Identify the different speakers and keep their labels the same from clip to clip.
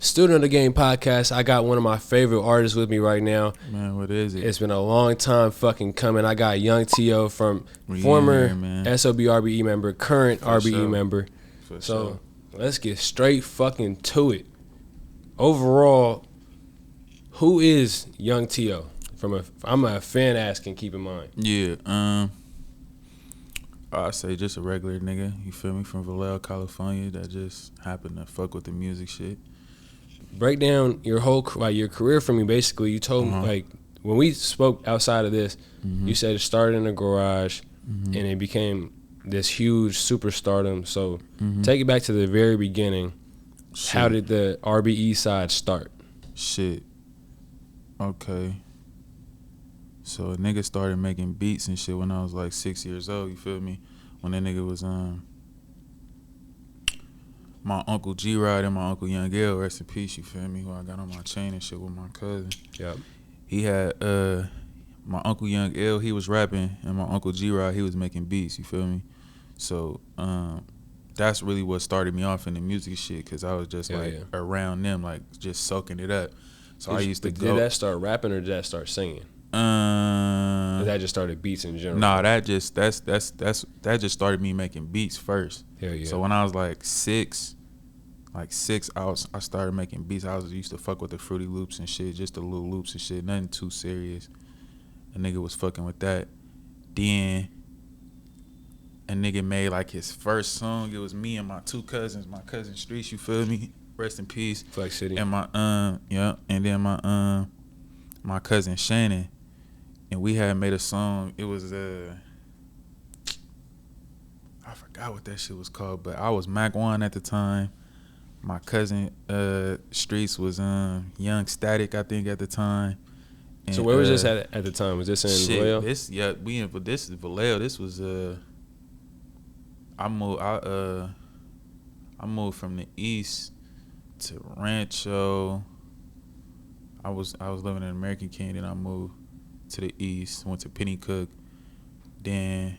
Speaker 1: Student of the Game podcast. I got one of my favorite artists with me right now.
Speaker 2: Man, what is it?
Speaker 1: It's been a long time fucking coming. I got Yhung T.O. from former SOB RBE member, current RBE member. So let's get straight fucking to it. Overall, who is Yhung T.O.? I'm a fan asking, keep in mind.
Speaker 2: Yeah, I say just a regular nigga, you feel me, from Vallejo, California, that just happened to fuck with the music shit.
Speaker 1: Break down your whole your career for me. Basically, you told me like when we spoke outside of this, you said it started in a garage and it became this huge superstardom. So take it back to the very beginning. Shit. How did the RBE side start?
Speaker 2: Shit. Okay. So a nigga started making beats and shit when I was like 6 years old, you feel me? When that nigga was my uncle G-Rod and my uncle Young L, rest in peace, you feel me, who I got on my chain and shit with my cousin.
Speaker 1: Yep.
Speaker 2: He had my uncle Young L, he was rapping, and my uncle G-Rod, he was making beats, you feel me? So that's really what started me off in the music shit, because I was just around them, like just soaking it up. So I used to go.
Speaker 1: Did that start rapping or did that start singing? Or that just started beats in general?
Speaker 2: Nah, that just started me making beats first.
Speaker 1: Hell yeah.
Speaker 2: So when I was like six, I started making beats. I used to fuck with the Fruity Loops and shit, just the little loops and shit, nothing too serious. A nigga was fucking with that. Then a nigga made like his first song. It was me and my two cousins, my cousin Streets, you feel me? Rest in peace.
Speaker 1: Flex City.
Speaker 2: And my and then my cousin Shannon. And we had made a song. It was I forgot what that shit was called, but I was Mac 1 at the time. My cousin Streets was Young Static, I think, at the time. And,
Speaker 1: so where was this at the time? Was this in Vallejo?
Speaker 2: This is Vallejo. This was I moved from the east to Rancho. I was living in American King, then I moved to the east, went to Pennycook, then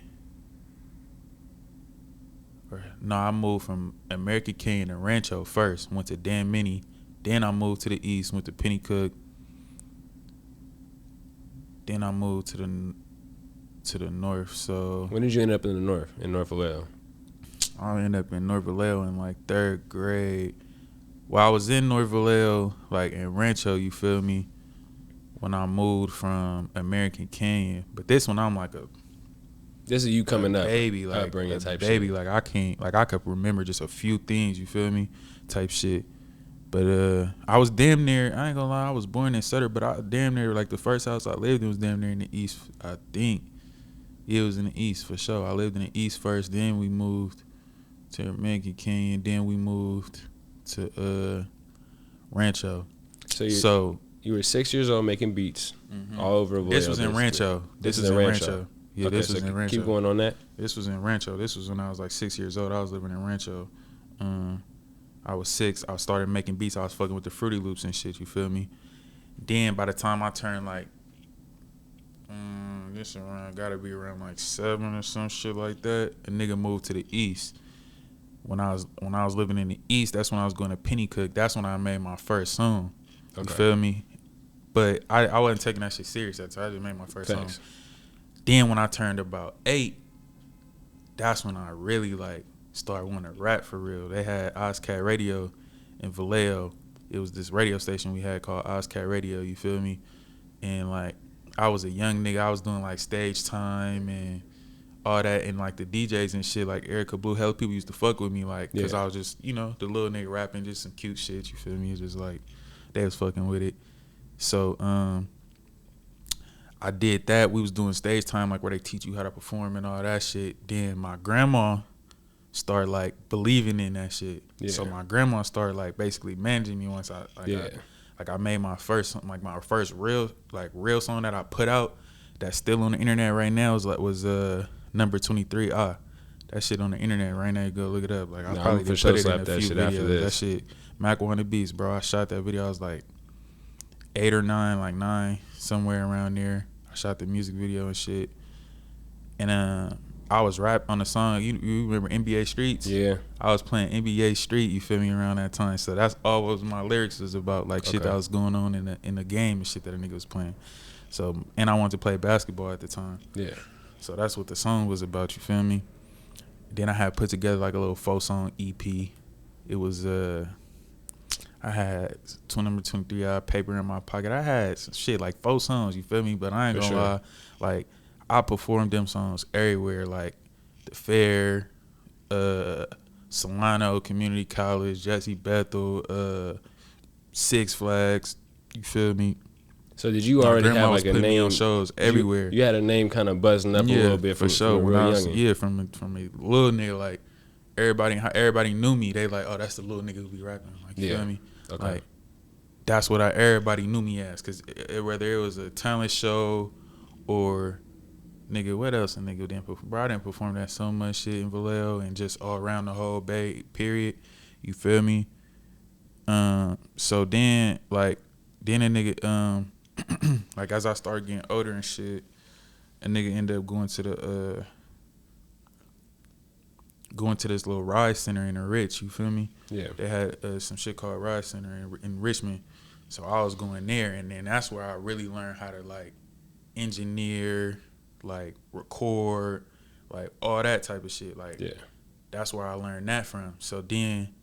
Speaker 2: I moved from American King to Rancho first, went to Dan Mini, then I moved to the east, went to Pennycook, then I moved to the north. So
Speaker 1: when did you end up in the north, in North Vallejo?
Speaker 2: I ended up in North Vallejo in like third grade. Well, I was in North Vallejo, like in Rancho, you feel me, when I moved from American Canyon. But this one, I'm like
Speaker 1: this is you coming up,
Speaker 2: baby, like
Speaker 1: upbringing type
Speaker 2: baby,
Speaker 1: shit.
Speaker 2: Like I could remember just a few things, you feel me, type shit. But I was damn near, I ain't gonna lie, I was born in Sutter, but I damn near, like the first house I lived in was damn near in the east, I think. Yeah, it was in the east for sure. I lived in the east first, then we moved to American Canyon, then we moved to Rancho.
Speaker 1: So you were 6 years old making beats all over Vallejo.
Speaker 2: This was in Rancho. This is in Rancho. Yeah,
Speaker 1: okay,
Speaker 2: this was in Rancho.
Speaker 1: Keep going on that.
Speaker 2: This was in Rancho. This was when I was like 6 years old. I was living in Rancho. I was 6. I started making beats. I was fucking with the Fruity Loops and shit, you feel me? Then by the time I turned like, this around, gotta be around like 7 or some shit like that, a nigga moved to the east. When I was living in the east, that's when I was going to Pennycook. That's when I made my first song. You feel me? But I wasn't taking that shit serious at the time. I just made my first song. Then when I turned about 8, that's when I really like started wanting to rap for real. They had Ozcat Radio in Vallejo. It was this radio station we had called Ozcat Radio, you feel me? And like I was a young nigga. I was doing like stage time and all that, and like the DJs and shit, like Erica Blue, hell, people used to fuck with me, like, cause I was just, you know, the little nigga rapping, just some cute shit, you feel me? It's just like, they was fucking with it. So, I did that. We was doing stage time, like where they teach you how to perform and all that shit. Then my grandma started like believing in that shit. Yeah. So my grandma started like basically managing me once I made my first, like my first real song that I put out that's still on the internet right now was number 23. That shit on the internet right now. You go look it up. Like I probably
Speaker 1: for
Speaker 2: put
Speaker 1: sure
Speaker 2: it
Speaker 1: slap
Speaker 2: in a
Speaker 1: that
Speaker 2: few
Speaker 1: shit
Speaker 2: videos.
Speaker 1: after this.
Speaker 2: That shit, Mac 1 the Beast, bro. I shot that video. I was like 8 or 9, like 9, somewhere around there. I shot the music video and shit. And I I was rap on the song. You remember NBA Streets?
Speaker 1: Yeah.
Speaker 2: I was playing NBA Street. You feel me, around that time. So that's all was my lyrics was about, like shit that was going on in the game and shit that a nigga was playing. So, and I wanted to play basketball at the time.
Speaker 1: Yeah. So
Speaker 2: that's what the song was about. You feel me? Then I had put together like a little 4-song EP. It was I had 23 paper in my pocket. I had some shit like 4 songs. You feel me? But I ain't gonna lie, like I performed them songs everywhere, like the Fair, Solano Community College, Jesse Bethel, Six Flags. You feel me?
Speaker 1: So did you already have like a name?
Speaker 2: On shows everywhere.
Speaker 1: You had a name kind of buzzing up a little bit from,
Speaker 2: for sure.
Speaker 1: From
Speaker 2: when I was,
Speaker 1: youngin'.
Speaker 2: from a little nigga, like everybody knew me. They like, oh, that's the little nigga who be rapping. Like, you feel me?
Speaker 1: Okay.
Speaker 2: Like that's what everybody knew me as. Cause whether it was a talent show or nigga, what else a nigga didn't perform? Bro, I didn't perform that so much shit in Vallejo and just all around the whole Bay. Period. You feel me? So then a nigga like as I started getting older and shit, a nigga ended up going to this little Ride Center in the Rich. You feel me?
Speaker 1: Yeah.
Speaker 2: They had some shit called Ride Center in Richmond. So I was going there, and then that's where I really learned how to like engineer, like record, like all that type of shit. Like that's where I learned that from. So then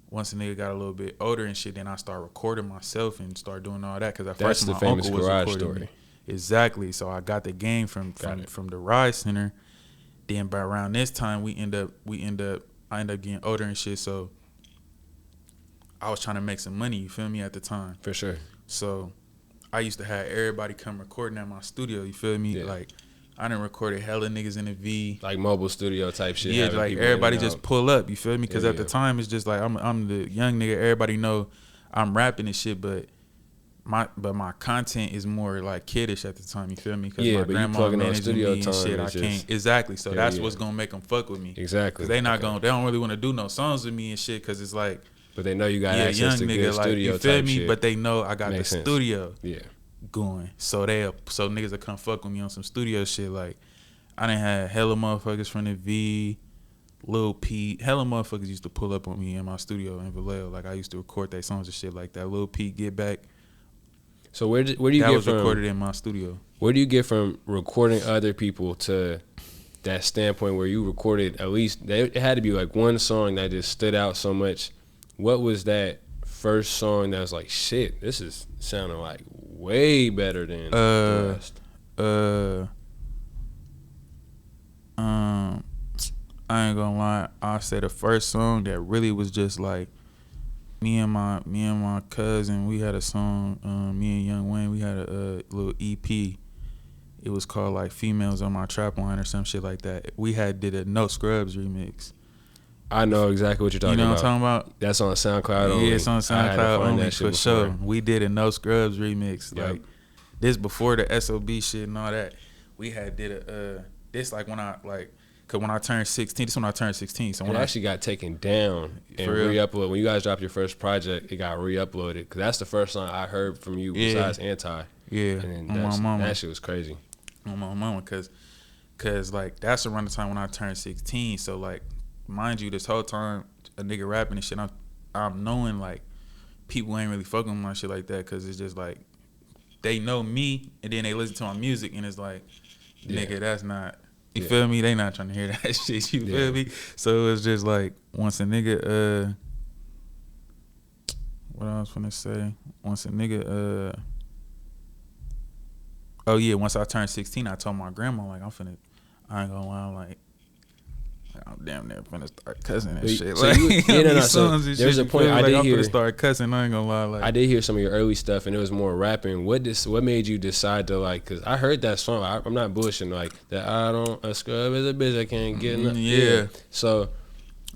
Speaker 2: once a nigga got a little bit older and shit, then I started recording myself and start doing all that. Cause at first my uncle was recording me. Exactly. So I got the game from the Ride Center. Then by around this time, I end up getting older and shit. So I was trying to make some money. You feel me? At the time,
Speaker 1: for sure.
Speaker 2: So I used to have everybody come recording at my studio. You feel me? Like I done recorded hella niggas in the V,
Speaker 1: like mobile studio type shit.
Speaker 2: Yeah, like everybody just pull up. You feel me? Because at the time it's just like I'm the young nigga. Everybody know I'm rapping and shit, but my content is more like kiddish at the time. You feel me? Because my grandma managing me and shit. I can't exactly. So that's what's gonna make them fuck with me.
Speaker 1: Exactly.
Speaker 2: Because they don't really want to do no songs with me and shit. Because it's like,
Speaker 1: but they know you got access to good studio.
Speaker 2: You feel
Speaker 1: type
Speaker 2: me?
Speaker 1: Shit.
Speaker 2: But they know I got the studio. Going. So niggas will come fuck with me on some studio shit. Like I done had hella motherfuckers from the V, Lil Pete. Hella motherfuckers used to pull up on me in my studio in Vallejo. Like I used to record their songs and shit like that. Lil Pete, Get Back.
Speaker 1: So where do you get from?
Speaker 2: That was recorded in my studio.
Speaker 1: Where do you get from recording other people to that standpoint where you recorded at least? It had to be like one song that just stood out so much. What was that first song that was like, shit, this is sounding like way better than the rest?
Speaker 2: I ain't gonna lie. I'll say the first song that really was just like me and my cousin. We had a song. Me and Yhung, we had a little EP. It was called like "Females on My Trap Line" or some shit like that. We did a No Scrubs remix.
Speaker 1: I know exactly what you're talking about.
Speaker 2: You know what I'm talking about?
Speaker 1: That's on SoundCloud only.
Speaker 2: Yeah, it's on SoundCloud only for sure. We did a No Scrubs remix. Yep. Like this before the SOB shit and all that. We did this like when I cause when I turned 16. This is when I turned 16. So when
Speaker 1: it actually got taken down and re-uploaded. When you guys dropped your first project, it got re-uploaded. Cause that's the first song I heard from you besides Anti.
Speaker 2: Yeah,
Speaker 1: and then that shit was crazy.
Speaker 2: On my mama, cause like that's around the time when I turned 16. So like, mind you, this whole time a nigga rapping and shit, I'm knowing like people ain't really fucking with my shit like that. Cause it's just like they know me and then they listen to my music and it's like, nigga, that's not. You feel me? They not trying to hear that shit. You feel me? So it's just like once a nigga, what I was finna say? Once a nigga, once I turned 16, I told my grandma like I ain't gonna lie, I'm damn near finna start cussing and shit.
Speaker 1: So
Speaker 2: like,
Speaker 1: there's a point I did hear.
Speaker 2: I'm finna start cussing. I ain't gonna lie. Like
Speaker 1: I did hear some of your early stuff, and it was more rapping. What made you decide to like? Cause I heard that song. I'm not bullshitting. Like that. I don't a scrub is a bitch. I can't get enough.
Speaker 2: Yeah.
Speaker 1: So,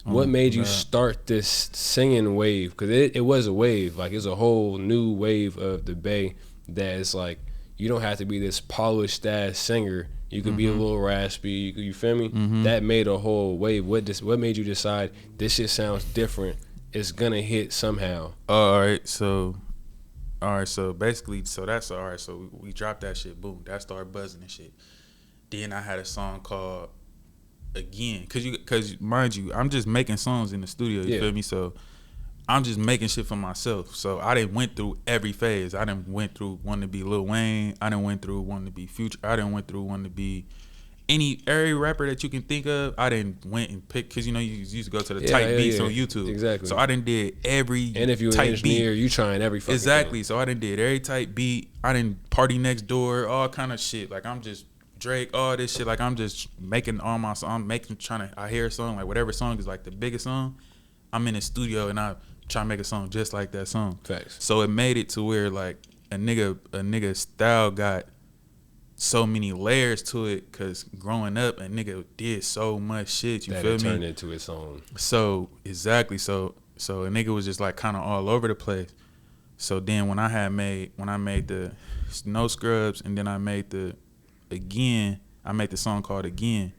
Speaker 1: what made you start this singing wave? Cause it was a wave. Like it's a whole new wave of the Bay. That is like you don't have to be this polished ass singer. You could be a little raspy. You feel me? That made a whole wave. What made you decide this shit sounds different? It's gonna hit somehow.
Speaker 2: All right. So basically, that's all right. So we dropped that shit. Boom. That started buzzing and shit. Then I had a song called again, cause mind you, I'm just making songs in the studio. You feel me? So I'm just making shit for myself. So I didn't went through every phase. I didn't went through wanting to be Lil Wayne. I didn't went through wanting to be Future. I didn't went through wanting to be every rapper that you can think of. I didn't went and pick, because you know you used to go to the type beats on YouTube.
Speaker 1: Exactly.
Speaker 2: So I didn't did every
Speaker 1: and if you're an engineer, you trying every fucking
Speaker 2: exactly.
Speaker 1: thing.
Speaker 2: So I didn't did every type beat. I didn't Party Next Door, all kind of shit. Like I'm just Drake, all this shit. Like I'm just making all my songs. I hear a song, like whatever song is like the biggest song, I'm in the studio and I try to make a song just like that song.
Speaker 1: Facts.
Speaker 2: So it made it to where like a nigga style got so many layers to it, cause growing up a nigga did so much shit. You
Speaker 1: that
Speaker 2: feel
Speaker 1: it
Speaker 2: me?
Speaker 1: Turned into its own.
Speaker 2: So exactly. So a nigga was just like kind of all over the place. So then when I made the No Scrubs, and then I made the song called Again.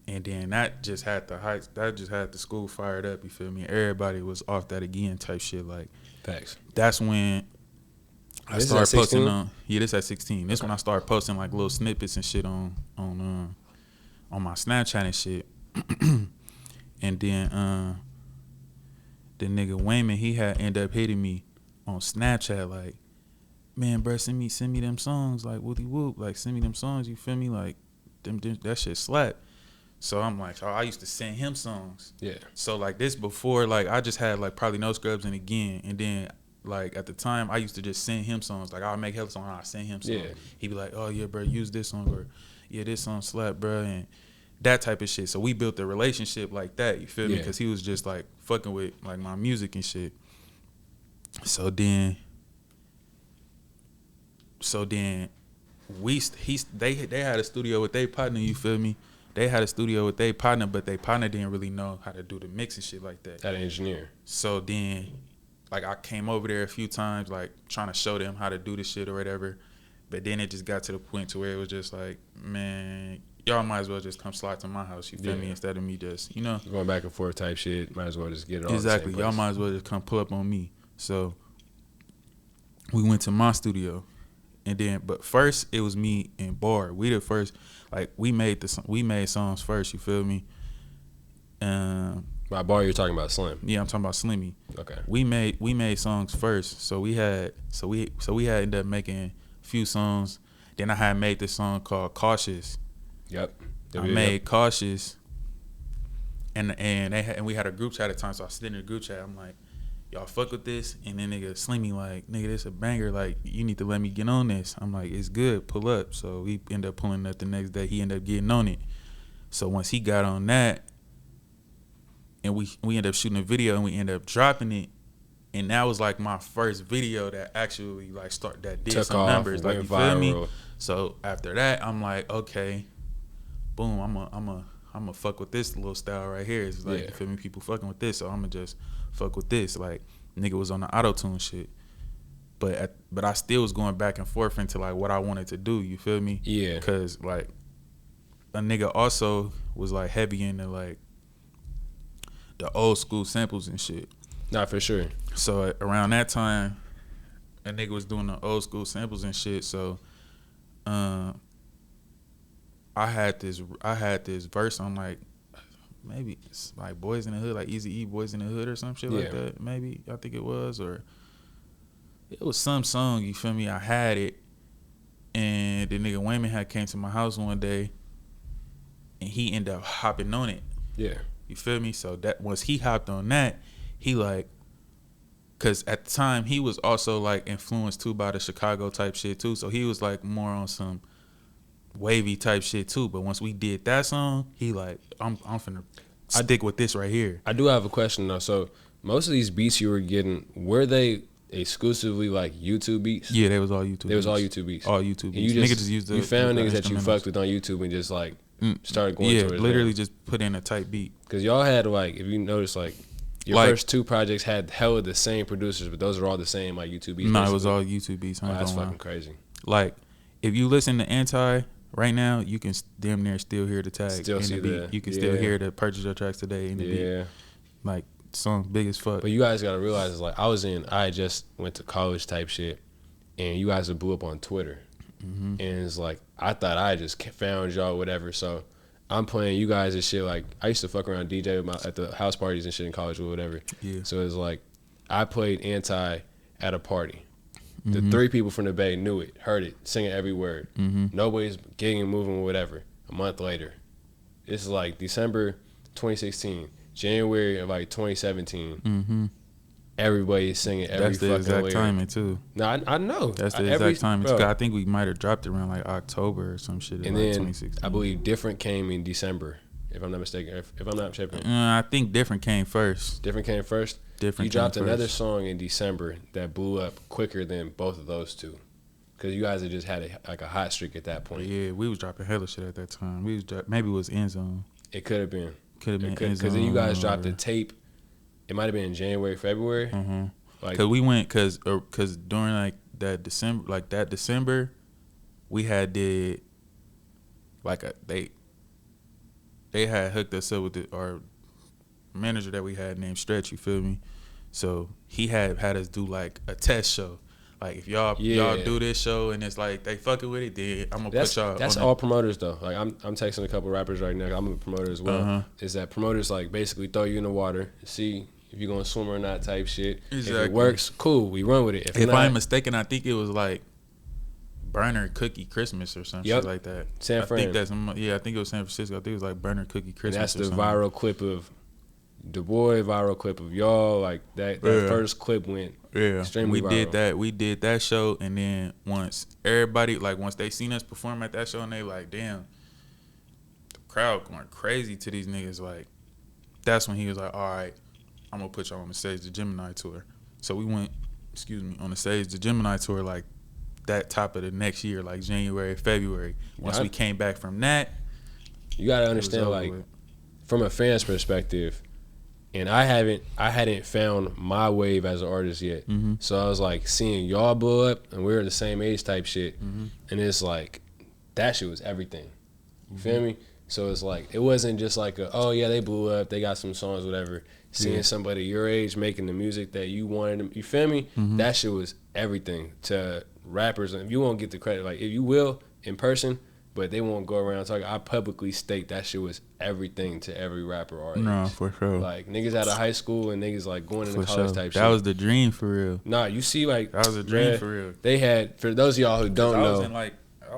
Speaker 2: And then that just had the school fired up, you feel me? Everybody was off that Again type shit. Like,
Speaker 1: facts.
Speaker 2: That's when I started posting on. Yeah, this at 16. This when I started posting like little snippets and shit on my Snapchat and shit. And then the nigga Wayman, he had end up hitting me on Snapchat like, man, bro, send me them songs, like whoopty whoop, like send me them songs, you feel me? Like them that shit slap. So I'm like, I used to send him songs.
Speaker 1: Yeah. So
Speaker 2: like this before, like I just had like probably No Scrubs and Again, and then like at the time I used to just send him songs. Like I'll make hella songs, I'll send him songs. Yeah. He'd be like, oh yeah, bro, use this song, or yeah, this song slap, bro, and that type of shit. So we built a relationship like that, you feel me? Because he was just like fucking with like my music and shit. So then they had a studio with their partner, you feel me? They had a studio with their partner, but their partner didn't really know how to do the mix and shit like that.
Speaker 1: That engineer.
Speaker 2: So then, like, I came over there a few times, like, trying to show them how to do the shit or whatever. But then it just got to the point to where it was just like, man, y'all might as well just come slide to my house, you feel me? Instead of me just, you know.
Speaker 1: Going back and forth type shit, might as well just get it all
Speaker 2: exactly.
Speaker 1: the same place.
Speaker 2: Y'all might as well just come pull up on me. So we went to my studio. And then, but first it was me and Bar. We the first, like we made songs first. You feel me?
Speaker 1: By Bar, you're talking about Slim.
Speaker 2: Yeah, I'm talking about Slimmy.
Speaker 1: Okay.
Speaker 2: We made songs first. So we had ended up making a few songs. Then I had made this song called Cautious.
Speaker 1: Yep.
Speaker 2: I made Cautious. And we had a group chat at the time. So I was sitting in the group chat. I'm like, y'all fuck with this? And then nigga Slimmy like, nigga, this a banger. Like, you need to let me get on this. I'm like, it's good. Pull up. So we ended up pulling up the next day. He ended up getting on it. So once he got on that, and we ended up shooting a video and we ended up dropping it. And that was like my first video that actually like did
Speaker 1: took
Speaker 2: some
Speaker 1: off,
Speaker 2: numbers. Like, you feel
Speaker 1: viral.
Speaker 2: me? So after that, I'm like, okay, boom, I'm a fuck with this little style right here. It's like, you feel me? People fucking with this, so I'm gonna just fuck with this. Like, nigga was on the auto-tune shit. But I still was going back and forth into like what I wanted to do, you feel me?
Speaker 1: Yeah.
Speaker 2: Cause like a nigga also was like heavy into like the old school samples and shit.
Speaker 1: Not for sure.
Speaker 2: So around that time, a nigga was doing the old school samples and shit. So I had this verse on like, maybe it's like Boys in the Hood, like Eazy-E, Boys in the Hood or some shit like that. Maybe, I think it was, or it was some song, you feel me? I had it, and the nigga Wayman had came to my house one day, and he ended up hopping on it.
Speaker 1: Yeah.
Speaker 2: You feel me? So that once he hopped on that, he like, cause at the time he was also like influenced too by the Chicago type shit too. So he was like more on some wavy type shit too. But once we did that song, he like, I'm finna stick with this right here.
Speaker 1: I do have a question though. So most of these beats you were getting, were they exclusively like YouTube beats?
Speaker 2: Yeah, they was all YouTube.
Speaker 1: They was all YouTube beats.
Speaker 2: All YouTube beats.
Speaker 1: You found niggas that you fucked with on YouTube and just like started going towards
Speaker 2: literally just put in a type beat.
Speaker 1: Cause y'all had like, if you notice, like your first two projects had hella the same producers, but those are all the same like YouTube beats.
Speaker 2: No, it was all YouTube beats.
Speaker 1: Oh, that's fucking crazy.
Speaker 2: Like if you listen to Anti right now, you can damn near still hear the tag
Speaker 1: still
Speaker 2: in
Speaker 1: see
Speaker 2: the beat. You can still hear the Purchase Your Tracks Today in the beat. Like song big as fuck.
Speaker 1: But you guys gotta realize is like I just went to college type shit, and you guys blew up on Twitter, and it's like I thought I just found y'all whatever. So I'm playing you guys and shit. Like, I used to fuck around DJ at the house parties and shit in college or whatever.
Speaker 2: Yeah.
Speaker 1: So it's like, I played Anti at a party. The 3 people from the Bay knew it, heard it, singing every word. Nobody's gigging, moving, whatever. A month later, this is like December 2016, January of like 2017. Everybody's singing every fucking lyric.
Speaker 2: That's the exact timing too.
Speaker 1: No, I know.
Speaker 2: That's the exact timing. I think we might have dropped it around like October or some shit.
Speaker 1: And
Speaker 2: like
Speaker 1: then
Speaker 2: 2016.
Speaker 1: I believe Different came in December, if I'm not mistaken. If I'm not tripping.
Speaker 2: I think Different came first.
Speaker 1: Different came first.
Speaker 2: Different.
Speaker 1: You dropped another song in December that blew up quicker than both of those two, because you guys had just had a hot streak at that point.
Speaker 2: Yeah, we was dropping hella shit at that time. Maybe it was End Zone.
Speaker 1: It could have been.
Speaker 2: End Zone.
Speaker 1: Because then you guys dropped a tape. It might have been in January, February.
Speaker 2: Like, cause we went, cause during like that December, we had did like they had hooked us up with our manager that we had named Stretch. You feel me? So he had us do like a test show. Like, if y'all do this show and it's like they fucking with it, then I'm gonna put y'all.
Speaker 1: That's all promoters though. Like, I'm texting a couple rappers right now. I'm a promoter as well. Is that promoters like basically throw you in the water, see if you're gonna swim or not type shit.
Speaker 2: Exactly.
Speaker 1: If it works, cool, we run with it.
Speaker 2: If I'm mistaken, I think it was like Burner Cookie Christmas or something shit like that.
Speaker 1: San Fran.
Speaker 2: I think it was San Francisco. I think it was like Burner Cookie Christmas.
Speaker 1: And that's the viral clip of the boy, viral clip of y'all. Like that first clip went extremely viral.
Speaker 2: We did that show, and then once they seen us perform at that show, and they like, damn, the crowd going crazy to these niggas. Like, that's when he was like, all right, I'm gonna put y'all on the stage, the Gemini tour. So we went, on the stage, the Gemini tour, like that top of the next year, like January, February. Once we came back from that,
Speaker 1: you gotta understand, like, from a fan's perspective, and I hadn't found my wave as an artist yet. So I was like seeing y'all blow up, and we were the same age type shit, and it's like that shit was everything. You feel me? So it's like, it wasn't just like oh yeah, they blew up, they got some songs, whatever. Seeing somebody your age making the music that you wanted them, you feel me? That shit was everything to rappers. And you won't get the credit, like, if you will in person, but they won't go around talking. I publicly state that shit was everything to every rapper artist.
Speaker 2: No, for sure.
Speaker 1: Like, niggas out of high school and niggas like going into college type shit.
Speaker 2: That was the dream for real.
Speaker 1: Nah, you see, like,
Speaker 2: that was a dream for real.
Speaker 1: They had, for those of y'all who don't know,
Speaker 2: I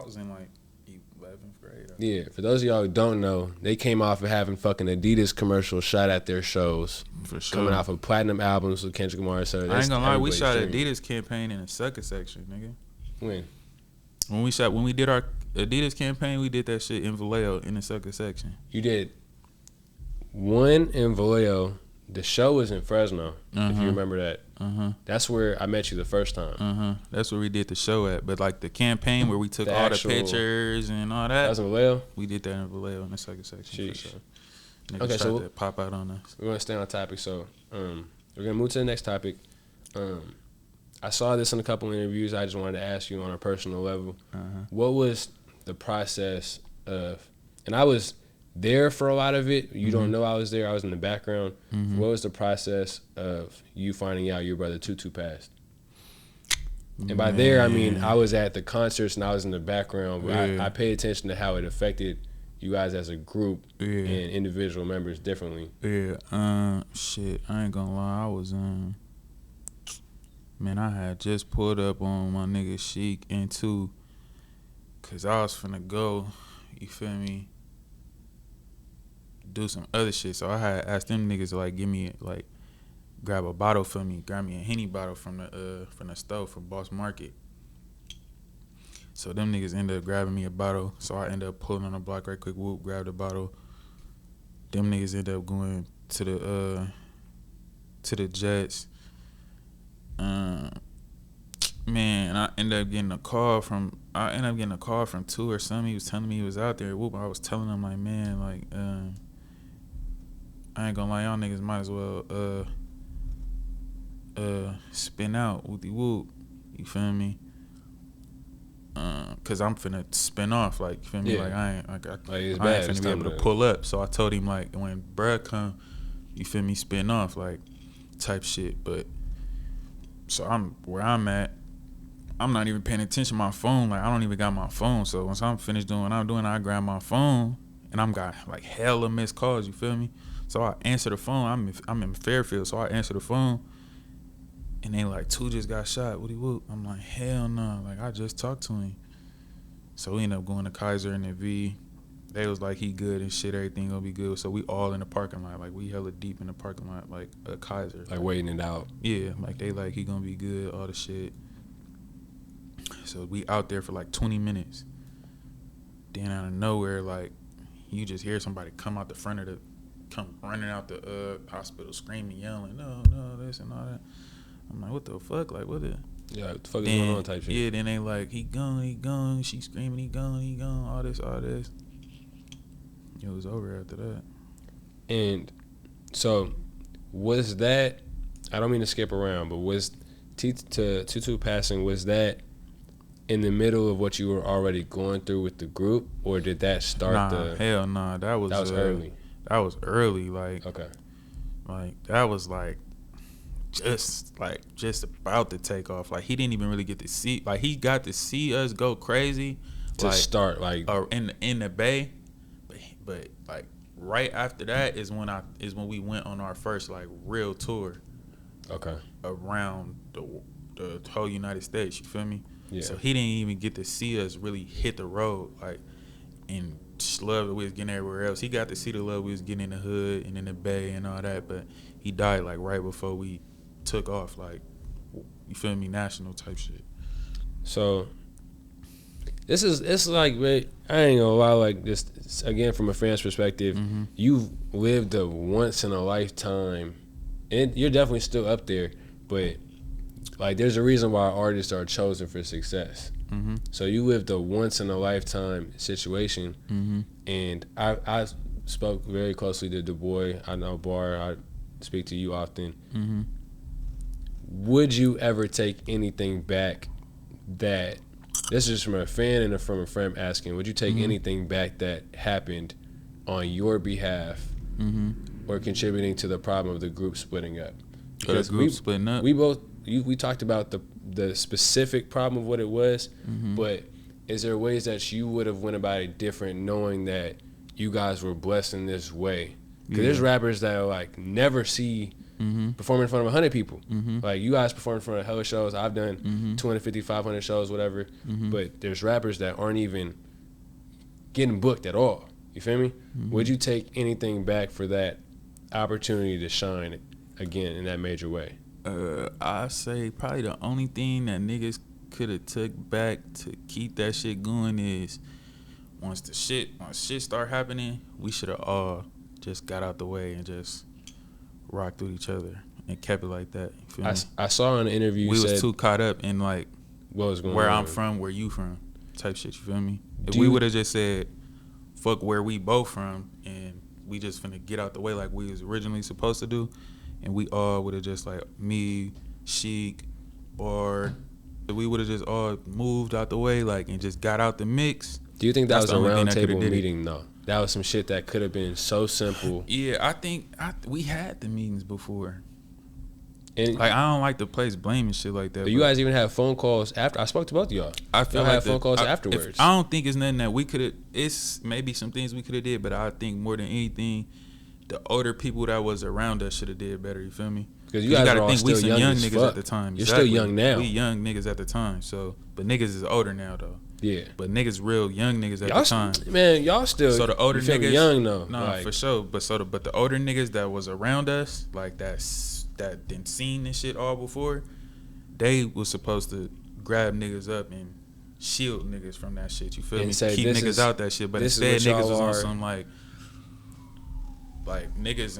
Speaker 2: was in 11th grade.
Speaker 1: Yeah, for those of y'all who don't know, they came off of having fucking Adidas commercials shot at their shows.
Speaker 2: For sure.
Speaker 1: Coming off of platinum albums with Kendrick Lamar. So
Speaker 2: I ain't gonna lie, we shot Adidas campaign in the sucker section, nigga. When we did our Adidas campaign, we did that shit in Vallejo in the sucker section.
Speaker 1: You did one in Vallejo. The show was in Fresno, if you remember that. That's where I met you the first time.
Speaker 2: That's where we did the show at. But like the campaign where we took all the pictures and all that.
Speaker 1: That was in Vallejo?
Speaker 2: We did that in Vallejo in the second section. For sure.
Speaker 1: Okay, so
Speaker 2: to pop out on us.
Speaker 1: We're going to stay on topic. So we're going to move to the next topic. I saw this in a couple interviews. I just wanted to ask you on a personal level. What was the process of, and I was there for a lot of it. You don't know I was there. I was in the background. What was the process of you finding out your brother Tutu passed? And by there, I mean I was at the concerts and I was in the background. But I paid attention to how it affected you guys as a group and individual members differently.
Speaker 2: Shit, I ain't gonna lie. I was man, I had just pulled up on my nigga Sheik and Tutu, cause I was finna go. You feel me? Do some other shit. So I had asked them niggas to like give me like grab a bottle for me, grab me a Henny bottle from the store from Boss Market. So them niggas ended up grabbing me a bottle. So I ended up pulling on the block right quick, whoop, grabbed the bottle. Them niggas ended up going to the Jets. Man, I ended up getting a call from Tutu or something. He was telling me he was out there. Whoop, I was telling him like, man, like, I ain't gonna lie, y'all niggas might as well spin out with the whoop. You feel me? Cause I'm finna spin off, like, you feel me? Like I ain't finna be able to pull up. So I told him like when bruh come, you feel me, spin off, like type shit. But so I'm where I'm at. I'm not even paying attention to my phone. Like I don't even got my phone. So once I'm finished doing what I'm doing, I grab my phone and I'm got like hella missed calls. You feel me? So I answer the phone. I'm in Fairfield, so I answer the phone, and they like, Two just got shot. Woody whoop. I'm like, hell no. Like, I just talked to him. So we ended up going to Kaiser and the V. They was like, he good and shit, everything gonna be good. So we all in the parking lot, like we hella deep in the parking lot, like a Kaiser.
Speaker 1: Like waiting it out.
Speaker 2: Yeah, like they like, he gonna be good, all the shit. So we out there for like 20 minutes. Then out of nowhere, like, you just hear somebody come running out the hospital screaming, yelling, no, this and all that. I'm like, what the fuck? Like, what the?
Speaker 1: Yeah, what the fuck is going on type shit?
Speaker 2: Yeah, then they like, he gone. She screaming, he gone, all this. It was over after that.
Speaker 1: And so, was that, I don't mean to skip around, but was Tutu passing, was that in the middle of what you were already going through with the group, or did that start
Speaker 2: hell nah. That was
Speaker 1: early.
Speaker 2: That was early, like.
Speaker 1: Okay.
Speaker 2: Like, that was like just about to take off. Like, he didn't even really get to see, like, he got to see us go crazy
Speaker 1: to start, like,
Speaker 2: in the Bay, but like right after that is when we went on our first like real tour. Okay. Around the whole United States, you feel me? Yeah. So he didn't even get to see us really hit the road, like, and love that we was getting everywhere else. He got to see the love we was getting in the hood and in the Bay and all that, but he died like right before we took off, like, you feel me, national type shit.
Speaker 1: So it's like, I ain't gonna lie, like, this again from a fan's perspective, you've lived a once in a lifetime, and you're definitely still up there, but like, there's a reason why artists are chosen for success. So you lived a once in a lifetime situation, and I spoke very closely to Du Bois. I know Bar. I speak to you often. Would you ever take anything back that? This is from a fan and from a friend asking. Would you take anything back that happened on your behalf, or contributing to the problem of the group splitting up?
Speaker 2: Because splitting up.
Speaker 1: We talked about the specific problem of what it was, but is there ways that you would have went about it different, knowing that you guys were blessed in this way? Because there's rappers that are like never see performing in front of 100 people. Like, you guys perform in front of hella shows. I've done 250, 500 shows, whatever. But there's rappers that aren't even getting booked at all. You feel me? Would you take anything back for that opportunity to shine again in that major way?
Speaker 2: I say probably the only thing that niggas could have took back to keep that shit going is once shit start happening, we should have all just got out the way and just rocked with each other and kept it like that. You feel me?
Speaker 1: I saw in an interview
Speaker 2: we was too caught up in like
Speaker 1: what was going
Speaker 2: where
Speaker 1: on,
Speaker 2: I'm from, where you from, type shit. You feel me? If we would have just said fuck where we both from and we just finna get out the way like we was originally supposed to do, and we all would have just like me, Sheik, or we would have just all moved out the way, like, and just got out the mix.
Speaker 1: Do you think that was a round table meeting though? That was some shit that could have been so simple.
Speaker 2: Yeah, I think we had the meetings before. And like, I don't like to place blame and shit like that.
Speaker 1: But you guys even have phone calls after. I spoke to both of y'all.
Speaker 2: I feel
Speaker 1: like phone calls afterwards.
Speaker 2: I don't think it's nothing that we could have. It's maybe some things we could have did, but I think more than anything, the older people that was around us should have did better. You feel me?
Speaker 1: Because you guys gotta think we some young niggas
Speaker 2: at the time.
Speaker 1: You're still young now.
Speaker 2: We young niggas at the time. So, but niggas is older now though.
Speaker 1: Yeah.
Speaker 2: But niggas real young niggas at the time.
Speaker 1: Man, y'all still.
Speaker 2: So the older niggas
Speaker 1: young though.
Speaker 2: No, like, for sure. But the older niggas that was around us, like that didn't seen this shit all before, they was supposed to grab niggas up and shield niggas from that shit. You feel me? Keep niggas out that shit. But instead niggas was on some like niggas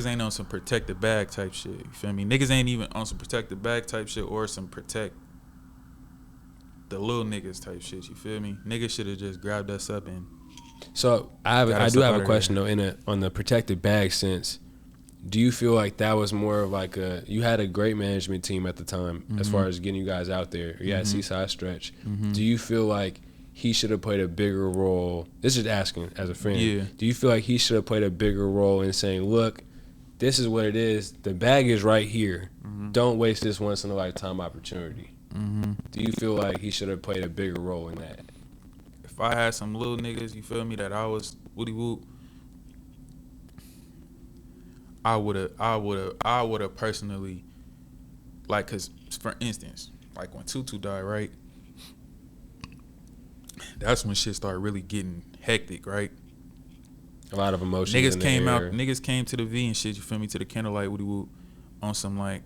Speaker 2: ain't on some protect the bag type shit. You feel me? Niggas ain't even on some protect the bag type shit or some protect the little niggas type shit. You feel me? Niggas should have just grabbed us up and.
Speaker 1: So I do have a question though. On the protected bag sense, do you feel like that was more like you had a great management team at the time as far as getting you guys out there? You had Seaside Stretch. Do you feel like he should have played a bigger role? This is asking as a friend.
Speaker 2: Yeah.
Speaker 1: Do you feel like he should have played a bigger role in saying, look, this is what it is. The bag is right here. Don't waste this once in a lifetime opportunity. Do you feel like he should have played a bigger role in that?
Speaker 2: if I had some little niggas, you feel me, that I was woody whoop, I would have personally, like, cause for instance, like when Tutu died, right? That's when shit started really getting hectic, right?
Speaker 1: A lot of emotions.
Speaker 2: Niggas came to the V and shit, you feel me, to the candlelight woody whoop on some like,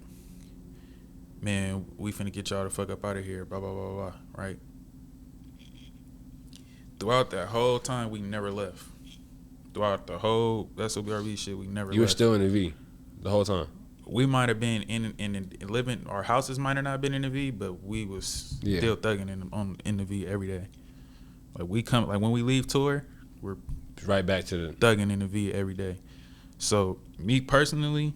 Speaker 2: man, we finna get y'all the fuck up out of here, blah blah blah blah, right? Throughout that whole time, we never left. Throughout the whole SOB RBE shit, we never left.
Speaker 1: You were still in the V the whole time?
Speaker 2: We might have been in living, our houses might have not been in the V, but we was still thugging in the V every day. Like when we leave tour, we're
Speaker 1: right back to the
Speaker 2: thugging in the V every day. So me personally,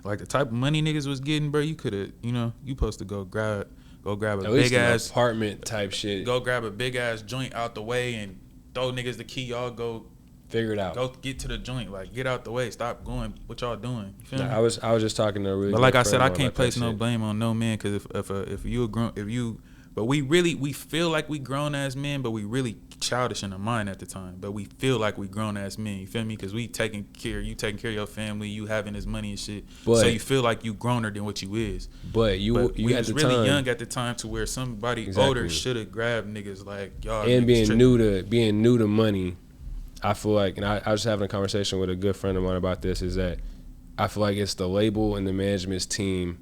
Speaker 2: like the type of money niggas was getting, bro, you could have, you supposed to go grab a big ass
Speaker 1: apartment type shit.
Speaker 2: Go grab a big ass joint out the way and throw niggas the key. Y'all go
Speaker 1: figure it out.
Speaker 2: Go get to the joint. Like, get out the way. Stop going. What y'all doing? You feel me?
Speaker 1: I was just talking to a really.
Speaker 2: But like I said, I can't place no blame on no man, because but we feel like we grown ass men, but we really childish in the mind at the time. But we feel like we grown ass men. You feel me? Because you taking care of your family, you having this money and shit. So you feel like you growner than what you is.
Speaker 1: But we
Speaker 2: was really young at the time to where somebody older should have grabbed niggas like y'all.
Speaker 1: And being new to money, I feel like, and I was having a conversation with a good friend of mine about this, is that I feel like it's the label and the management's team.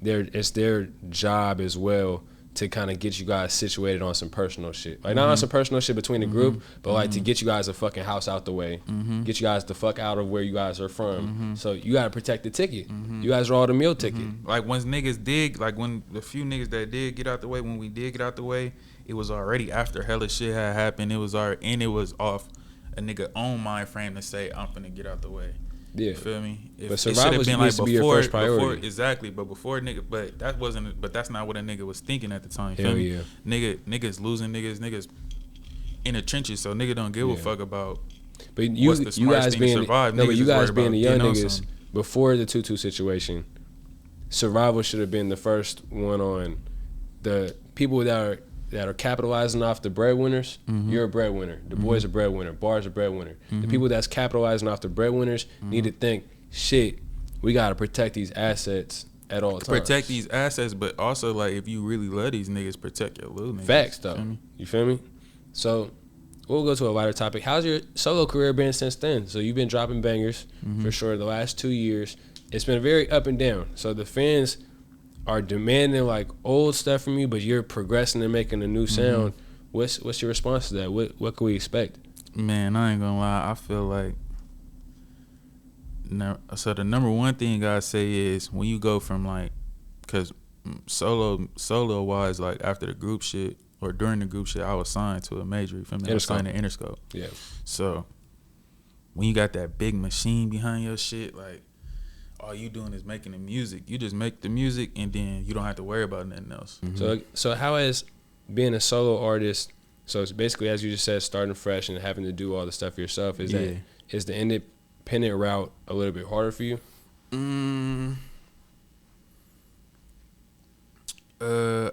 Speaker 1: It's their job as well to kind of get you guys situated on some personal shit. Like, not on some personal shit between the group, but like to get you guys a fucking house out the way, get you guys the fuck out of where you guys are from. So you got to protect the ticket. You guys are all the meal ticket.
Speaker 2: Like, when niggas did, like when the few niggas that did get out the way, when we did get out the way, it was already after hella shit had happened. It was off a nigga own mind frame to say, I'm finna get out the way.
Speaker 1: Yeah.
Speaker 2: You feel me?
Speaker 1: But survival needs to be your first priority.
Speaker 2: Exactly. But before nigga, but that's not what a nigga was thinking at the time.
Speaker 1: Hell yeah.
Speaker 2: Niggas losing niggas in the trenches, so nigga don't give a fuck about.
Speaker 1: But you guys being the young niggas before the Tutu situation, survival should have been the first one on the people that are capitalizing off the breadwinners. You're a breadwinner. The boys are breadwinner. Bars are breadwinner. The people that's capitalizing off the breadwinners need to think, shit, we gotta protect these assets at all times.
Speaker 2: Protect these assets, but also, like, if you really love these niggas, protect your little niggas.
Speaker 1: Facts, though. You feel me? So we'll go to a lighter topic. How's your solo career been since then? So you've been dropping bangers for sure the last 2 years. It's been very up and down. So the fans are demanding like old stuff from you, but you're progressing and making a new sound. What's your response to that? What can we expect?
Speaker 2: Man, I ain't gonna lie. I feel like so the number one thing I say is when you go from like, cause solo wise, like after the group shit or during the group shit, I was signed to a major. You feel me? I was signed to Interscope.
Speaker 1: Yeah.
Speaker 2: So when you got that big machine behind your shit, like, all you doing is making the music. You just make the music, and then you don't have to worry about nothing else.
Speaker 1: So how has being a solo artist, so it's basically, as you just said, starting fresh and having to do all the stuff yourself, is the independent route a little bit harder for you?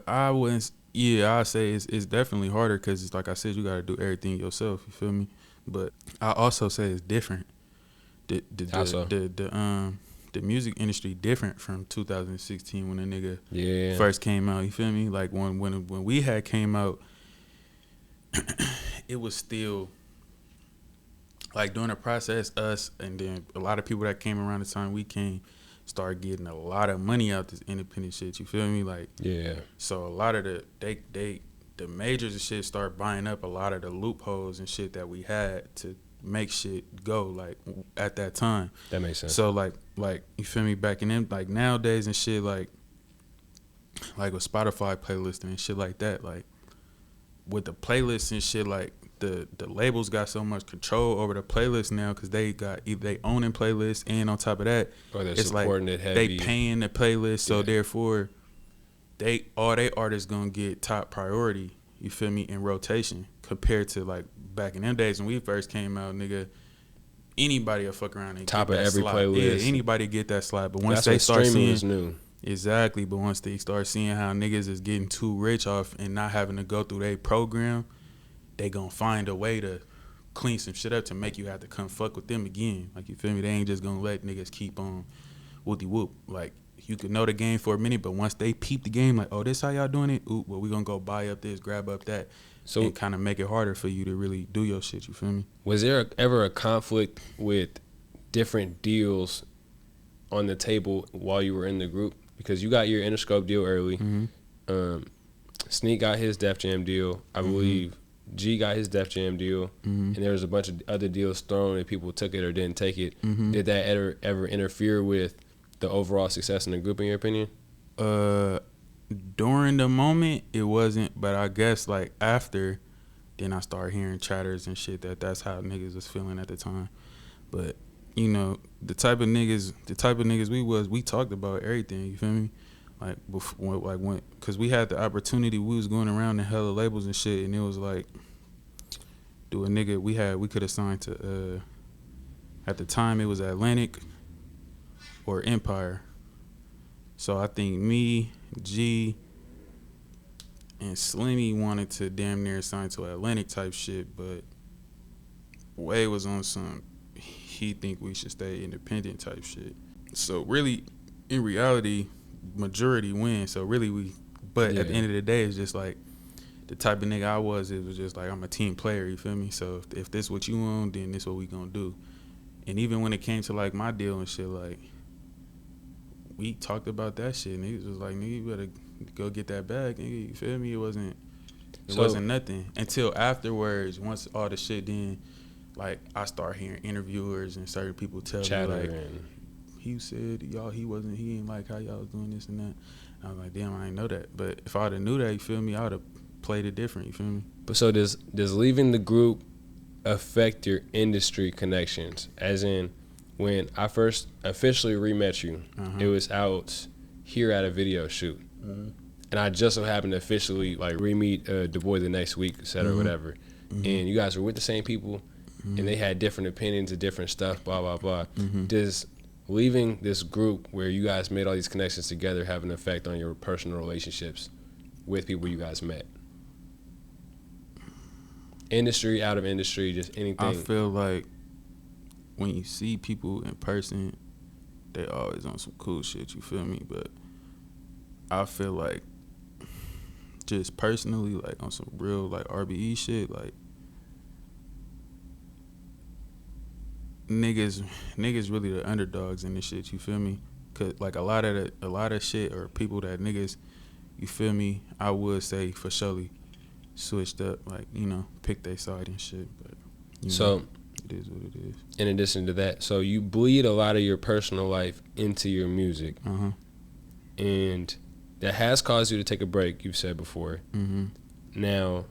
Speaker 2: I wouldn't. Yeah, I'd say it's definitely harder because it's like I said, you got to do everything yourself. You feel me? But I also say it's different.
Speaker 1: How so?
Speaker 2: The music industry different from 2016 when a nigga first came out. You feel me? Like when we had came out, it was still like during the process, us and then a lot of people that came around the time we came started getting a lot of money out this independent shit. You feel me? Like, so a lot of the majors and shit start buying up a lot of the loopholes and shit that we had to make shit go, like, at that time.
Speaker 1: That makes sense.
Speaker 2: So like you feel me, back in them, like nowadays and shit, like with Spotify playlisting and shit like that, like with the playlists and shit, like the labels got so much control over the playlist now because they got either they owning playlists, and on top of that, it's like they paying the playlist, so therefore all they artists gonna get top priority. You feel me, in rotation compared to like back in them days when we first came out, nigga. Anybody will fuck around and
Speaker 1: top
Speaker 2: get
Speaker 1: of
Speaker 2: that
Speaker 1: every
Speaker 2: slot.
Speaker 1: playlist.
Speaker 2: Yeah, anybody get that slot. But once they start seeing, Exactly, but once they start seeing how niggas is getting too rich off and not having to go through their program, they gonna find a way to clean some shit up to make you have to come fuck with them again. Like, you feel me? They ain't just gonna let niggas keep on whoopty whoop. Like, you could know the game for a minute, but once they peep the game, like, oh, this how y'all doing it? Ooh, well, we gonna go buy up this, grab up that, so, and kind of make it harder for you to really do your shit, you feel me?
Speaker 1: Was there ever a conflict with different deals on the table while you were in the group? Because you got your Interscope deal early.
Speaker 2: Mm-hmm.
Speaker 1: Sneak got his Def Jam deal. I believe G got his Def Jam deal. And there was a bunch of other deals thrown and people took it or didn't take it. Did that ever interfere with the overall success in the group, in your opinion?
Speaker 2: During the moment, it wasn't. But I guess, like, after, then I started hearing chatters and shit that's how niggas was feeling at the time. But, you know, the type of niggas we talked about everything, you feel me? Like, before, cause we had the opportunity, we was going around to hella labels and shit, and it was like, do a nigga, we could have signed to, at the time it was Atlantic or Empire. So I think me, G, and Slimmy wanted to damn near sign to Atlantic type shit, but Way was on some, he think we should stay independent type shit. So really, in reality, majority wins. So really at the end of the day, it's just like the type of nigga I was. It was just like, I'm a team player, you feel me? So if this what you want, then this what we gonna do. And even when it came to like my deal and shit, like we talked about that shit. Niggas was like, nigga, you better go get that bag, nigga. You feel me? It wasn't nothing until afterwards. Once all the shit, then like I start hearing interviewers and certain people tell me like, he said he ain't like how y'all was doing this and that. And I was like, damn, I didn't know that. But if I would have knew that, you feel me, I would have played it different, you feel me?
Speaker 1: But so does leaving the group affect your industry connections? As in, when I first officially re-met you, it was out here at a video shoot. And I just so happened to officially like re-meet Du Bois the next week, et cetera, whatever. And you guys were with the same people, and they had different opinions of different stuff, blah, blah, blah. Does leaving this group where you guys made all these connections together have an effect on your personal relationships with people you guys met? Industry, out of industry, just anything.
Speaker 2: I feel like when you see people in person, they always on some cool shit, you feel me? But I feel like just personally, like on some real like RBE shit, like niggas really the underdogs in this shit, you feel me? Cause like a lot of shit or people that niggas, you feel me, I would say for surely switched up, like, you know, pick their side and shit. But you know, it is what it is.
Speaker 1: In addition to that, so you bleed a lot of your personal life into your music. And that has caused you to take a break, you've said before. Now,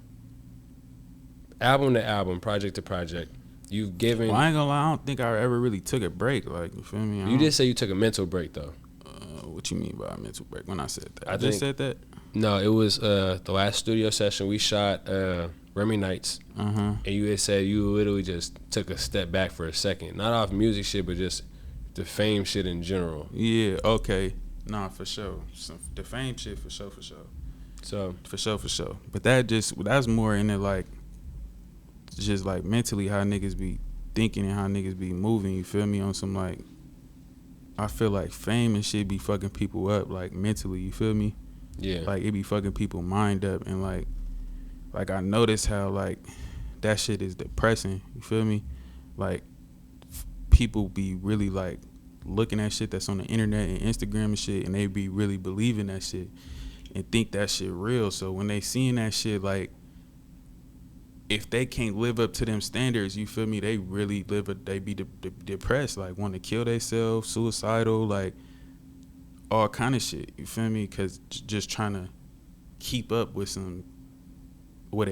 Speaker 1: album to album, project to project, you've given...
Speaker 2: Well, I ain't gonna lie, I don't think I ever really took a break, like, you feel me?
Speaker 1: You did say you took a mental break, though.
Speaker 2: What you mean by a mental break when I said that? I
Speaker 1: just
Speaker 2: said that?
Speaker 1: No, it was the last studio session we shot, Remy Nights, and you had said you literally just took a step back for a second. Not off music shit, but just the fame shit in general.
Speaker 2: Yeah, okay. Nah, for sure. The fame shit, for sure.
Speaker 1: So
Speaker 2: for sure. But that's more in it, like, just like mentally how niggas be thinking and how niggas be moving, you feel me? On some like, I feel like fame and shit be fucking people up, like mentally, you feel me?
Speaker 1: Yeah.
Speaker 2: Like it be fucking people mind up, and like I notice how like that shit is depressing, you feel me? Like people be really like looking at shit that's on the internet and Instagram and shit, and they be really believing that shit and think that shit real. So when they seeing that shit, like if they can't live up to them standards, you feel me, they really they be depressed, like want to kill themselves, suicidal, like all kind of shit, you feel me? Cause just trying to keep up with an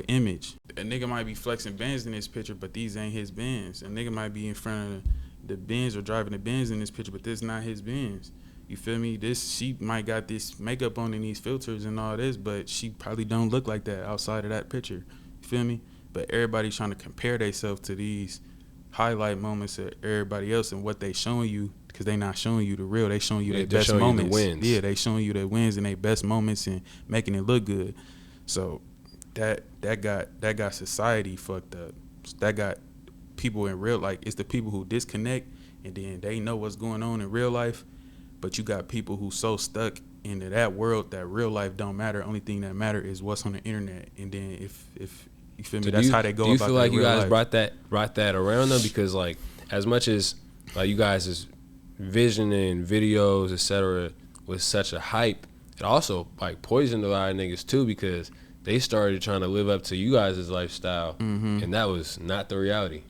Speaker 2: image. A nigga might be flexing Benz in this picture, but these ain't his Benz. A nigga might be in front of the Benz or driving the Benz in this picture, but this not his Benz. You feel me? She might got this makeup on and these filters and all this, but she probably don't look like that outside of that picture. You feel me? But everybody's trying to compare themselves to these highlight moments of everybody else and what they showing you, because they not showing you the real. They showing you their best moments.
Speaker 1: The wins.
Speaker 2: Yeah, they showing you their wins and their best moments and making it look good. So that got society fucked up. That got people in real, like, it's the people who disconnect and then they know what's going on in real life, but you got people who so stuck into that world that real life don't matter. Only thing that matter is what's on the internet. And then if you feel me, that's how they go about.
Speaker 1: Do you feel like you guys
Speaker 2: life.
Speaker 1: brought that around though? Because like, as much as like you guys' vision and videos, etc., was such a hype, it also like poisoned a lot of niggas too, because they started trying to live up to you guys' lifestyle, and that was not the reality.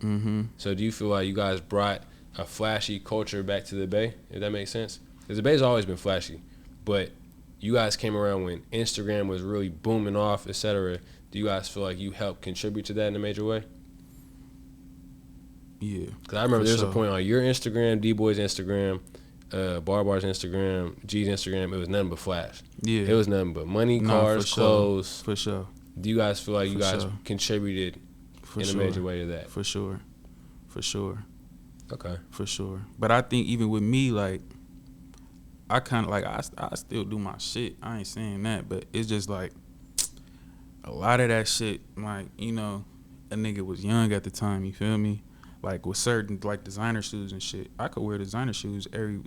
Speaker 1: So do you feel like you guys brought a flashy culture back to the Bay, if that makes sense? Because the Bay's always been flashy, but you guys came around when Instagram was really booming off, etc. Do you guys feel like you helped contribute to that in a major way?
Speaker 2: Yeah.
Speaker 1: Because I remember there was a point on your Instagram, D-Boy's Instagram, Bar's Instagram, G's Instagram, it was nothing but flash.
Speaker 2: Yeah.
Speaker 1: It was nothing but money, cars, clothes.
Speaker 2: For sure.
Speaker 1: Do you guys feel like you guys contributed in a major way to that?
Speaker 2: For sure.
Speaker 1: Okay.
Speaker 2: For sure. But I think even with me, like, I kind of, like, I still do my shit. I ain't saying that, but it's just like a lot of that shit, like, you know, a nigga was young at the time, you feel me? Like, with certain, like, designer shoes and shit, I could wear designer shoes every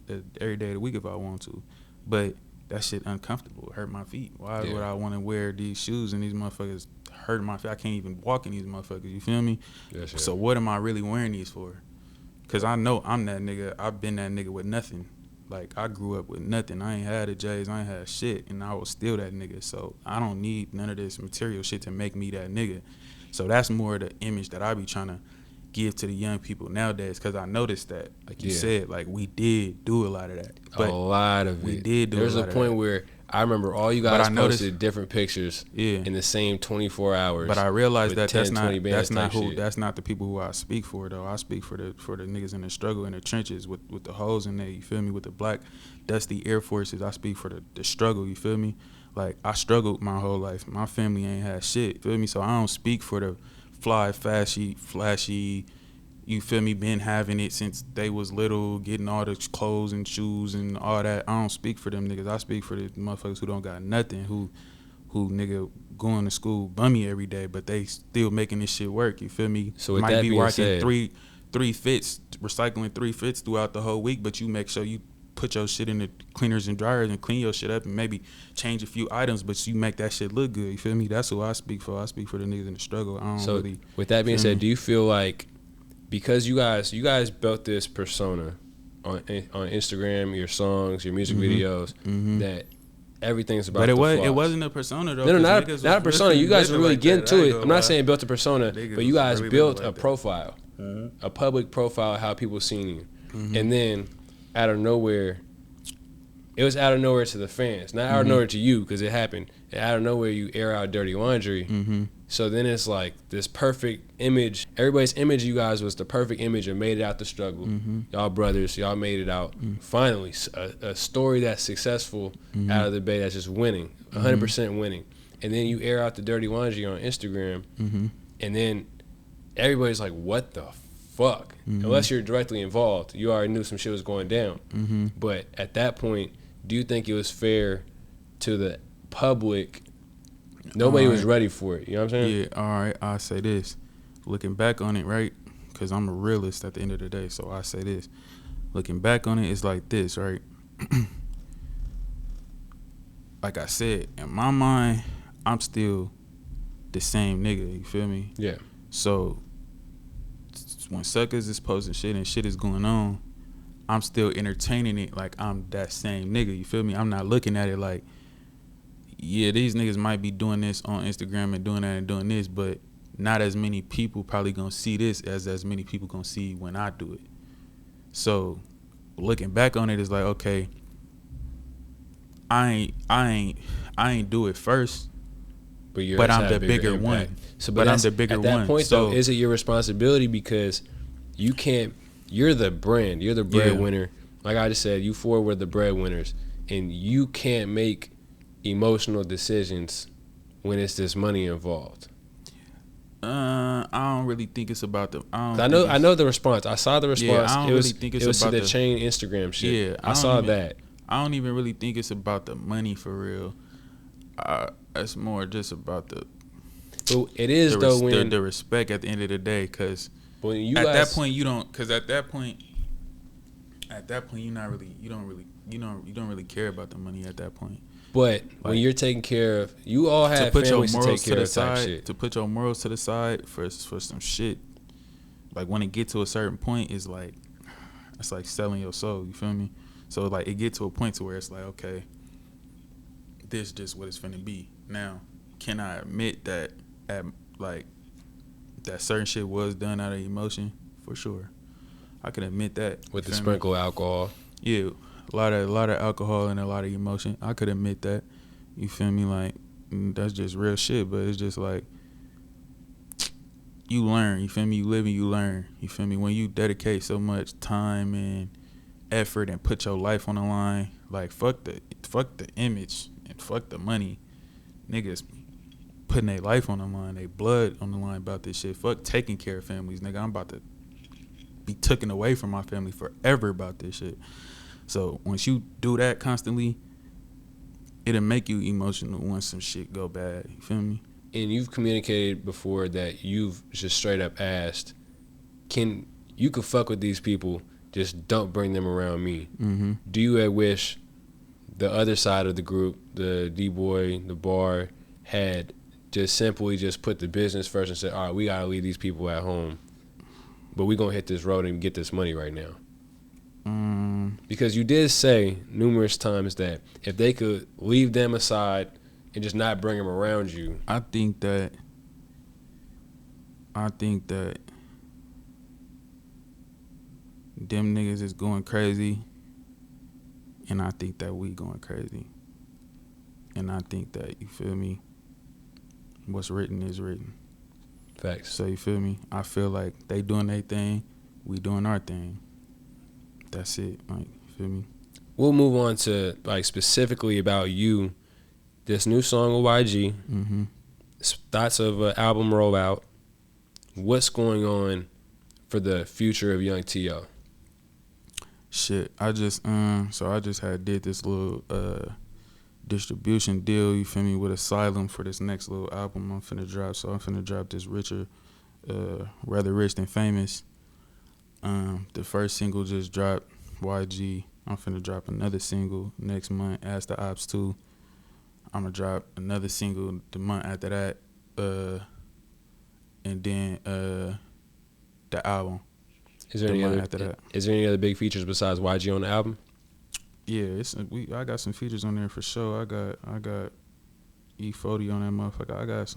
Speaker 2: day of the week if I want to. But that shit uncomfortable. It hurt my feet. Why would I want to wear these shoes and these motherfuckers hurt my feet? I can't even walk in these motherfuckers, you feel me?
Speaker 1: Yes,
Speaker 2: so what am I really wearing these for? Because I know I'm that nigga. I've been that nigga with nothing. Like, I grew up with nothing. I ain't had the J's. I ain't had shit. And I was still that nigga. So I don't need none of this material shit to make me that nigga. So that's more the image that I be trying to give to the young people nowadays, because I noticed that, like you said, like, we did do a lot of that. But
Speaker 1: a lot of
Speaker 2: we
Speaker 1: it.
Speaker 2: did do
Speaker 1: There's
Speaker 2: a lot
Speaker 1: a point where I remember all you guys posted different pictures in the same 24 hours.
Speaker 2: But I realized that
Speaker 1: 10,
Speaker 2: that's not the people who I speak for, though. I speak for the niggas in the struggle, in the trenches, with the hoes in there, you feel me, with the black dusty Air Forces. I speak for the struggle, you feel me? Like, I struggled my whole life. My family ain't had shit, you feel me? So I don't speak for the flashy, you feel me, been having it since they was little, getting all the clothes and shoes and all that. I don't speak for them niggas. I speak for the motherfuckers who don't got nothing, who nigga going to school bummy every day, but they still making this shit work, you feel me?
Speaker 1: So with
Speaker 2: might
Speaker 1: that
Speaker 2: be
Speaker 1: being
Speaker 2: working
Speaker 1: said,
Speaker 2: three fits, recycling 3 fits throughout the whole week, but you make sure you put your shit in the cleaners and dryers and clean your shit up and maybe change a few items, but you make that shit look good, you feel me? That's who I speak for. I speak for the niggas in the struggle. I don't really,
Speaker 1: with that being said, do you feel like, because you guys built this persona on Instagram, your songs, your music videos, that everything's about the flaws?
Speaker 2: It wasn't a persona, though.
Speaker 1: No, not a persona. You guys were really getting to it. I'm not saying built a persona, but you guys built a profile, a public profile of how people seen you. And then, out of nowhere, it was out of nowhere to the fans. Not out of nowhere to you, because it happened. And out of nowhere, you air out dirty laundry. So then it's like this perfect image. Everybody's image of you guys was the perfect image of made it out the struggle. Y'all brothers, y'all made it out. Finally, a story that's successful out of the Bay, that's just winning, 100% winning. And then you air out the dirty laundry on Instagram, and then everybody's like, what the fuck? Unless you're directly involved, you already knew some shit was going down. But at that point, do you think it was fair to the public? Nobody was ready for it, you know what I'm saying?
Speaker 2: Yeah, all right, I'll say this. Looking back on it, right, because I'm a realist at the end of the day, so I say this. Looking back on it, it's like this, right? Like I said, in my mind, I'm still the same nigga, you feel me?
Speaker 1: Yeah.
Speaker 2: So when suckers is posting shit and shit is going on, I'm still entertaining it like I'm that same nigga, you feel me? I'm not looking at it like, yeah, these niggas might be doing this on Instagram and doing that and doing this, but not as many people probably gonna see this as many people gonna see when I do it. So looking back on it, it's like, okay, I ain't do it first, but I'm the bigger one.
Speaker 1: So,
Speaker 2: but I'm the bigger one.
Speaker 1: At that point, though, is it your responsibility, because you can't? You're the brand. You're the breadwinner. Like I just said, you four were the breadwinners, and you can't make emotional decisions when it's this money involved.
Speaker 2: I don't really think it's about the.
Speaker 1: I know the response. I saw the response.
Speaker 2: Yeah, I don't really think it's about
Speaker 1: the chain Instagram shit.
Speaker 2: Yeah,
Speaker 1: I saw that.
Speaker 2: I don't even really think it's about the money for real. It's more just about the.
Speaker 1: But it is when
Speaker 2: the respect at the end of the day, because
Speaker 1: when
Speaker 2: that point you don't, because at that point you don't really care about the money at that point.
Speaker 1: But when you're taking care of, you all have families to take care of type shit.
Speaker 2: To put your morals to the side for some shit, like when it get to a certain point, it's like selling your soul. You feel me? So like it get to a point to where it's like, okay, this just what it's finna be. Now, can I admit that that certain shit was done out of emotion? For sure, I can admit that.
Speaker 1: With the sprinkle alcohol.
Speaker 2: Yeah. A lot of alcohol and a lot of emotion. I could admit that. You feel me? Like, that's just real shit. But it's just like, you learn. You feel me? You live and you learn. You feel me? When you dedicate so much time and effort and put your life on the line, like fuck the image and fuck the money. Niggas putting their life on the line, their blood on the line about this shit. Fuck taking care of families, nigga. I'm about to be taken away from my family forever about this shit. So once you do that constantly, it'll make you emotional once some shit go bad. You feel me?
Speaker 1: And you've communicated before that you've just straight up asked, you could fuck with these people, just don't bring them around me.
Speaker 2: Mm-hmm.
Speaker 1: Do you wish the other side of the group, the D-Boy, the bar, had just simply just put the business first and said, all right, we got to leave these people at home, but we going to hit this road and get this money right now? Because you did say numerous times that if they could leave them aside and just not bring them around you.
Speaker 2: I think that them niggas is going crazy, and I think that we going crazy. And I think that, you feel me, what's written is written.
Speaker 1: Facts.
Speaker 2: So you feel me? I feel like they doing their thing, we doing our thing. That's it. Like, you feel me?
Speaker 1: We'll move on to like specifically about you. This new song with YG.
Speaker 2: Mm-hmm.
Speaker 1: Thoughts of an album rollout. What's going on for the future of Young T.O.?
Speaker 2: Shit, I just did this little distribution deal, you feel me, with Asylum for this next little album I'm finna drop. So I'm finna drop this Richer, Rather Rich Than Famous. The first single just dropped, YG. I'm finna drop another single next month, Ask the Ops 2. I'm gonna drop another single the month after that, and then the album.
Speaker 1: Is there any other big features besides YG on the album?
Speaker 2: Yeah, I got some features on there for sure. I got E40 on that motherfucker. I got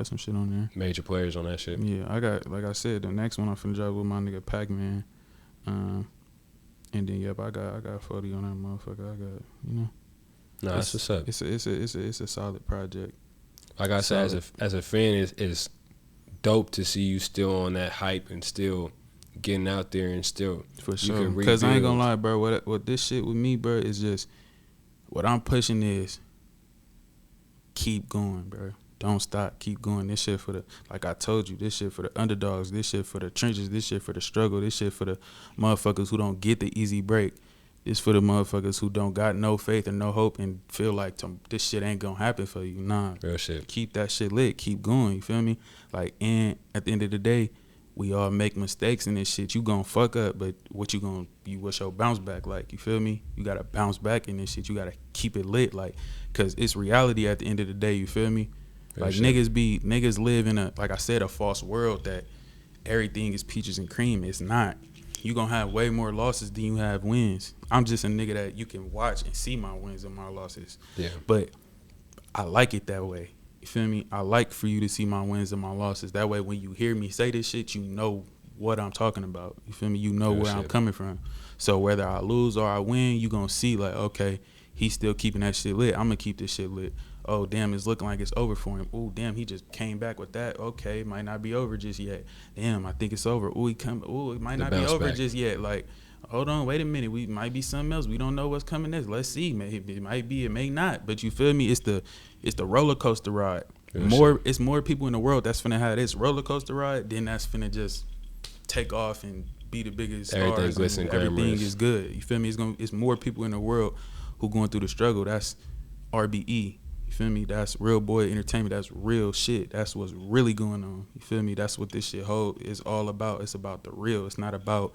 Speaker 2: some shit on there.
Speaker 1: Major players on that shit.
Speaker 2: Yeah, I got, like I said, the next one I'm finna drop with my nigga Pac-Man. And then I got 40 on that motherfucker. I got, you know.
Speaker 1: No, that's what's up.
Speaker 2: It's a solid project.
Speaker 1: Like I said, as a fan, it's dope to see you still on that hype and still getting out there and still
Speaker 2: for sure. Because I ain't gonna lie, bro. What this shit with me, bro, is just what I'm pushing is keep going, bro. Don't stop. Keep going. This shit for the, like I told you, this shit for the underdogs. This shit for the trenches. This shit for the struggle. This shit for the motherfuckers who don't get the easy break. This for the motherfuckers who don't got no faith and no hope and feel like this shit ain't gonna happen for you. Nah.
Speaker 1: Real shit.
Speaker 2: Keep that shit lit. Keep going. You feel me? Like, and at the end of the day, we all make mistakes in this shit. You gonna fuck up, but what's your bounce back like? You feel me? You gotta bounce back in this shit. You gotta keep it lit, like, cause it's reality at the end of the day. You feel me? Like, niggas live in like I said, a false world that everything is peaches and cream. It's not. You gonna have way more losses than you have wins. I'm just a nigga that you can watch and see my wins and my losses.
Speaker 1: Yeah.
Speaker 2: But I like it that way. You feel me? I like for you to see my wins and my losses. That way when you hear me say this shit, you know what I'm talking about. You feel me? You know where I'm coming from. So whether I lose or I win, you gonna see like, okay, he's still keeping that shit lit. I'm gonna keep this shit lit. Oh, damn, it's looking like it's over for him. Oh, damn, he just came back with that. Okay, it might not be over just yet. Damn, I think it's over. Oh, it might not be over just yet. Like, hold on, wait a minute. We might be something else. We don't know what's coming next. Let's see. Maybe it might be, it may not. But you feel me? It's the roller coaster ride. It's more people in the world that's finna have this roller coaster ride, then that's finna just take off and be the biggest stars. Everything is good. You feel me? It's more people in the world who going through the struggle. That's RBE. You feel me? That's Real Boy Entertainment. That's real shit. That's what's really going on. You feel me? That's what this shit is all about. It's about the real. It's not about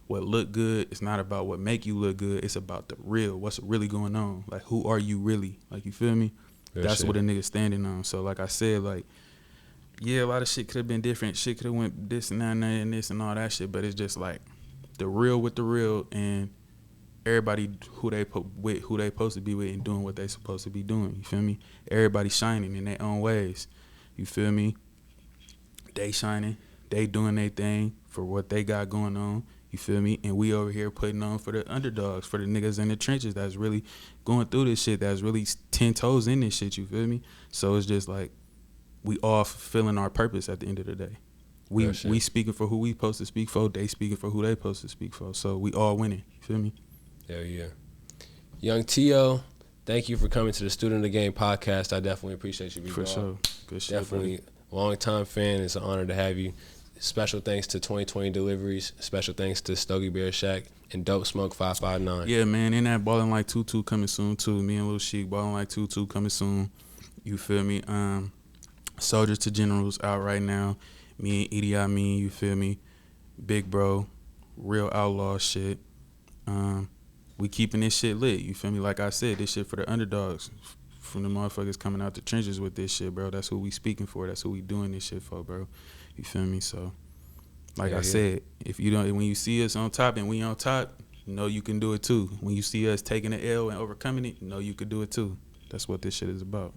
Speaker 2: what look good. It's not about what make you look good. It's about the real. What's really going on? Like, who are you really? Like, you feel me? That's what a nigga standing on. So like I said, like, yeah, a lot of shit could have been different. Shit could have went this and that and this and all that shit. But it's just like the real with the real, and everybody who they supposed to be with and doing what they supposed to be doing. You feel me? Everybody shining in their own ways. You feel me? They shining. They doing their thing for what they got going on. You feel me? And we over here putting on for the underdogs, for the niggas in the trenches that's really going through this shit, that's really 10 toes in this shit, you feel me? So it's just like we all fulfilling our purpose at the end of the day. We speaking for who we supposed to speak for, they speaking for who they supposed to speak for. So we all winning, you feel me?
Speaker 1: Hell yeah. Young T.O., thank you for coming to the Student of the Game podcast. I definitely appreciate you,
Speaker 2: For sure. Good shit,
Speaker 1: definitely buddy. Long-time fan. It's an honor to have you. Special thanks to 2020 Deliveries. Special thanks to Stogie Bear Shack and Dope Smoke 559.
Speaker 2: Yeah, man. And that Ballin' Like Tutu coming soon, too. Me and Lil Sheik, Ballin' Like Tutu coming soon. You feel me? Soldiers to Generals out right now. Me and Edie Amin, you feel me? Big Bro. Real outlaw shit. We keeping this shit lit. You feel me? Like I said, this shit for the underdogs. From the motherfuckers coming out the trenches with this shit, bro. That's who we speaking for. That's who we doing this shit for, bro. You feel me? So, like I said, if you don't, when you see us on top and we on top, you know you can do it too. When you see us taking the L and overcoming it, you know you can do it too. That's what this shit is about.